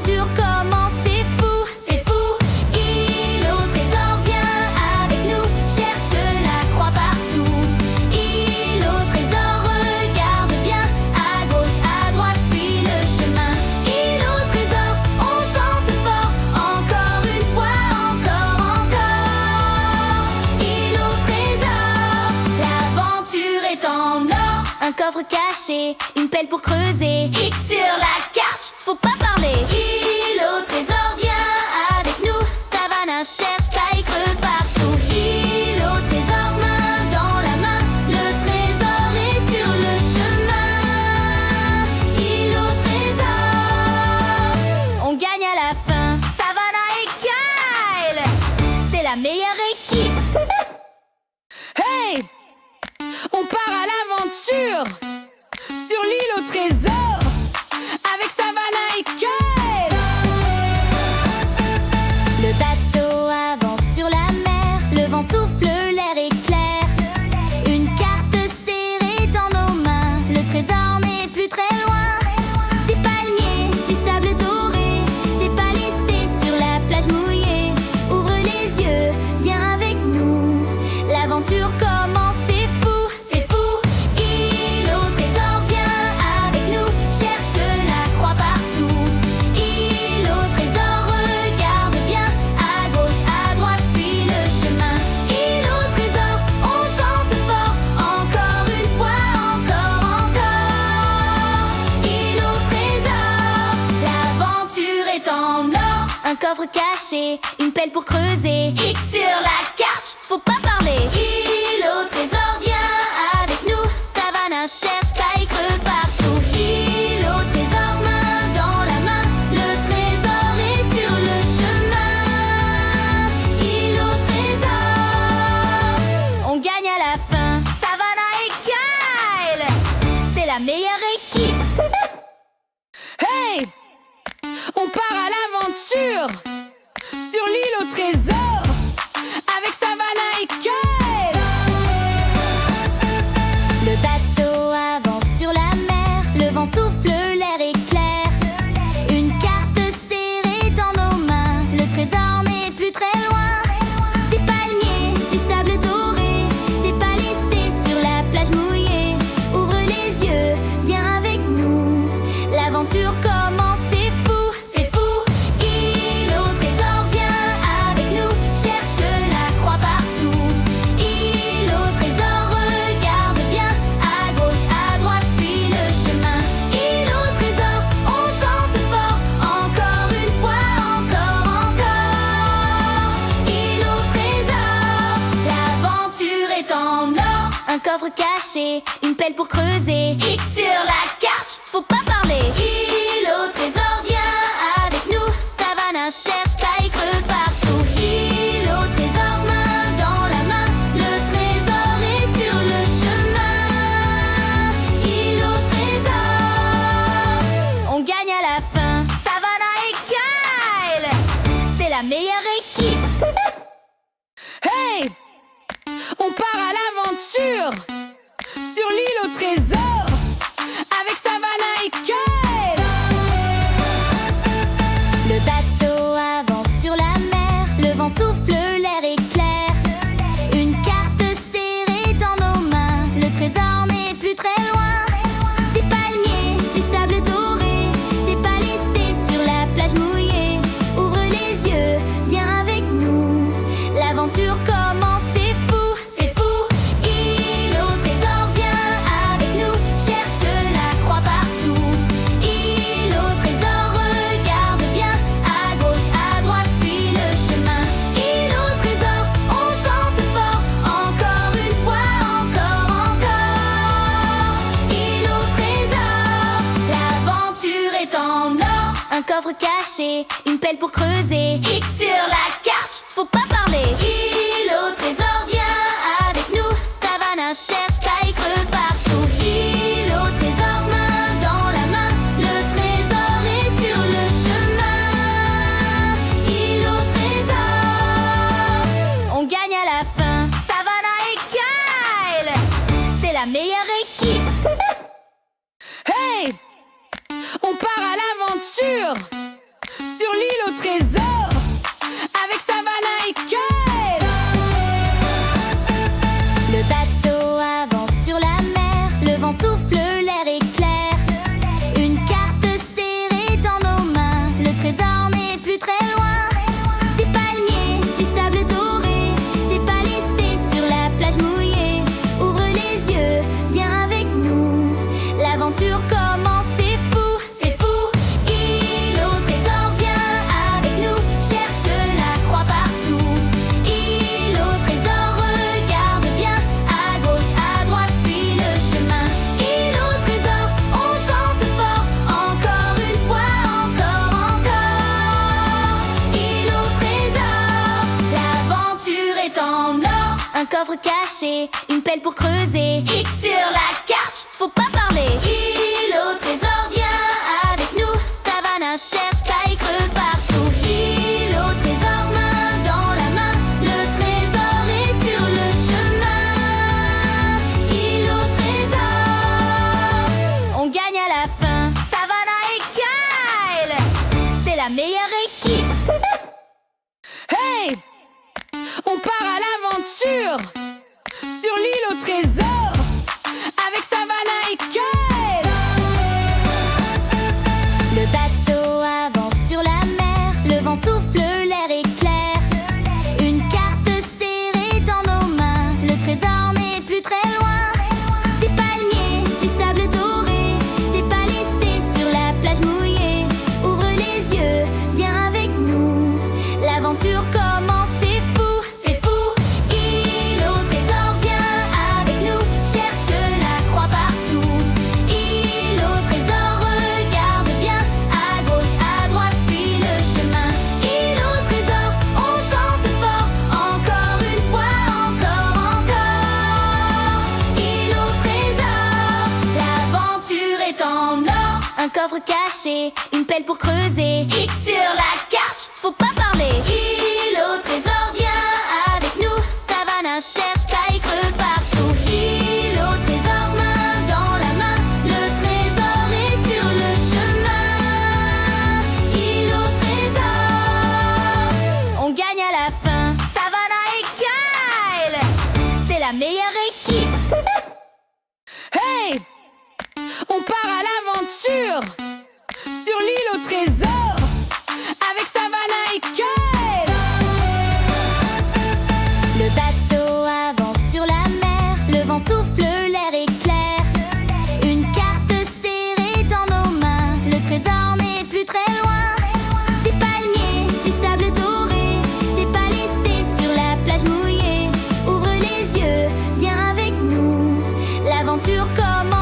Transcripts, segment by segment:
l'aventure commence, c'est fou, c'est fou. Île au trésor, viens avec nous, cherche la croix partout. Île au trésor, regarde bien, à gauche, à droite, suis le chemin. Île au trésor, on chante fort, encore une fois, encore, encore. Île au trésor, l'aventure est en or. Un coffre caché, une pelle pour creuser. X sur la carte, chut, faut pas parler. Île au trésor, viens avec nous. Savannah cherche, caille, creuse partout. Île au trésor, main dans la main. Le trésor est sur le chemin. Île au trésor, on gagne à la fin. Savannah et Kyle, c'est la meilleure équipe. Hey! On part à l'aventure sur l'île au trésor avec Savannah et Kyle. Le bateau avance sur la mer, le vent souffle, l'air est clair. Une carte serrée dans nos mains, le trésor n'est plus très loin. Des palmiers, du sable doré, des pas laissés sur la plage mouillée. Ouvre les yeux, viens avec nous, l'aventure commence, c'est fou, c'est fou. Île au trésor, viens avec nous, cherche la croix partout. Île au trésor, regarde bien, à gauche, à droite, suis le chemin. Île au trésor, on chante fort, encore une fois, encore, encore. Île au trésor, l'aventure est en or. Un coffre caché, une pelle pour creuser. X sur la carte, chut, faut pas parler. Île au trésor, viens avec nous. Savannah cherche, caille, creuse partout. Île au trésor, main dans la main. Le trésor est sur le chemin. Île au trésor, on gagne à la fin. Savannah et Kyle, c'est la meilleure équipe. Hey! On part à l'aventure sur l'île au trésor avec Savannah et Kyle. Le bateau avance sur la mer, le vent souffle, l'air est clair. Une carte serrée dans nos mains, le trésor n'est plus très loin. Des palmiers, du sable doré, des pas laissés sur la plage mouillée. Ouvre les yeux, viens avec nous, l'aventure commence, c'est fou, c'est fou. Île au trésor, viens avec nous, cherche la croix partout. Île au trésor, regarde bien, à gauche, à droite, suis le chemin. Île au trésor, on chante fort, encore une fois, encore, encore. Île au trésor, l'aventure est en or. Un coffre caché, une pelle pour creuser. X sur la carte, chut, faut pas parler. Île au trésor, viens avec nous. Savannah cherche, caille, creuse partout. Île au trésor, main dans la main. Le trésor est sur le chemin. Île au trésor, on gagne à la fin. Savannah et Kyle, c'est la meilleure équipe. Hey! On part à l'aventure sur l'île au trésor avec Savannah et Kyle. Le bateau avance sur la mer, le vent souffle, l'air est clair. Une carte serrée dans nos mains, le trésor n'est plus très loin. Des palmiers, du sable doré, des pas laissés sur la plage mouillée. Ouvre les yeux, viens avec nous, l'aventure commence, c'est fou, c'est fou. Île au trésor, viens avec nous, cherche la croix partout. Île au trésor, regarde bien, à gauche, à droite, suis le chemin. Île au trésor, on chante fort, encore une fois, encore, encore. Île au trésor, l'aventure est en or. Un coffre caché, une pelle pour creuser. X sur la carte, chut, faut pas parler. Île au trésor, viens avec nous. Savannah cherche, caille, creuse partout. Île au trésor, main dans la main. Le trésor est sur le chemin. Île au trésor, on gagne à la fin. Savannah et Kyle, c'est la meilleure équipe. Hey! On part à l'aventure un coffre caché, une pelle pour creuser. X sur la carte, chut, faut pas parler. Île au trésor, viens avec nous. Savannah cherche, caille, creuse partout. Île au trésor, main dans la main. Le trésor est sur le chemin. Île au trésor, on gagne à la fin. Savannah et Kyle, c'est la meilleure équipe. Hey! On part à l'aventure sur l'île au trésor avec Savannah et Kyle. Le bateau avance sur la mer, le vent souffle, l'air est clair. Une carte serrée dans nos mains, le trésor n'est plus très loin. Des palmiers, du sable doré, des pas laissés sur la plage mouillée. Ouvre les yeux, viens avec nous, l'aventure commence, c'est fou. Un coffre caché, une pelle pour creuser. X sur la carte, chut, faut pas parler. Île au trésor, viens avec nous. Savannah cherche, caille, creuse partout. Île au trésor, main dans la main. Le trésor est sur le chemin. Île au trésor, on gagne à la fin. Savannah et Kyle, c'est la meilleure équipe. Hey! On part à l'aventure sur l'île au trésor avec Savannah et Kyle. Le bateau avance sur la mer, le vent souffle, l'air est clair. Une carte serrée dans nos mains, le trésor n'est plus très loin. Des palmiers, du sable doré, des pas laissés sur la plage mouillée. Ouvre les yeux, viens avec nous, l'aventure commence.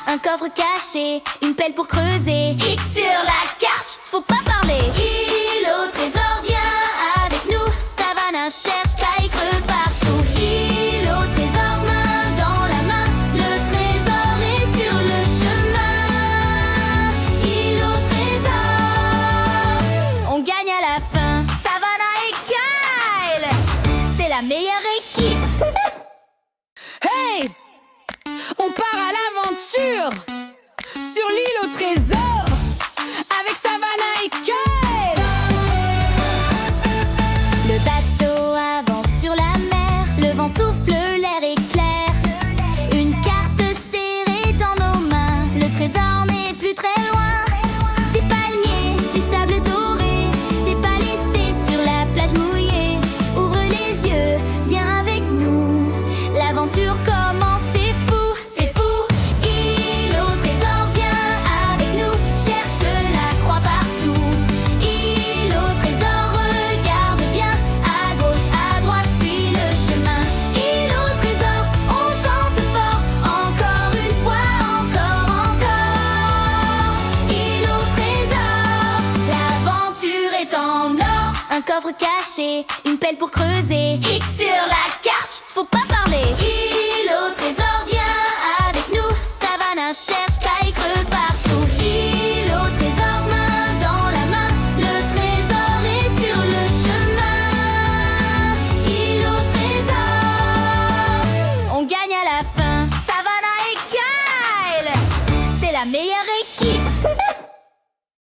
Un coffre caché, une pelle pour creuser. X sur la carte, chut, faut pas parler. Île au trésor, viens avec nous. Savannah cherche, caille, creuse partout. Île au trésor, main dans la main. Le trésor est sur le chemin. Île au trésor, on gagne à la fin. Savannah et Kyle, c'est la meilleure équipe. Hey! On part à l'aventure sur l'île au trésor avec Savannah et Kyle. Le bateau avance sur la mer, le vent souffle, l'air est clair. Une carte serrée dans nos mains, le trésor n'est plus très loin. Des palmiers, du sable doré, des pas laissés sur la plage mouillée. Ouvre les yeux, viens avec nous, l'aventure commence. Un coffre caché, une pelle pour creuser. X sur la carte, chut, faut pas parler. Île au trésor.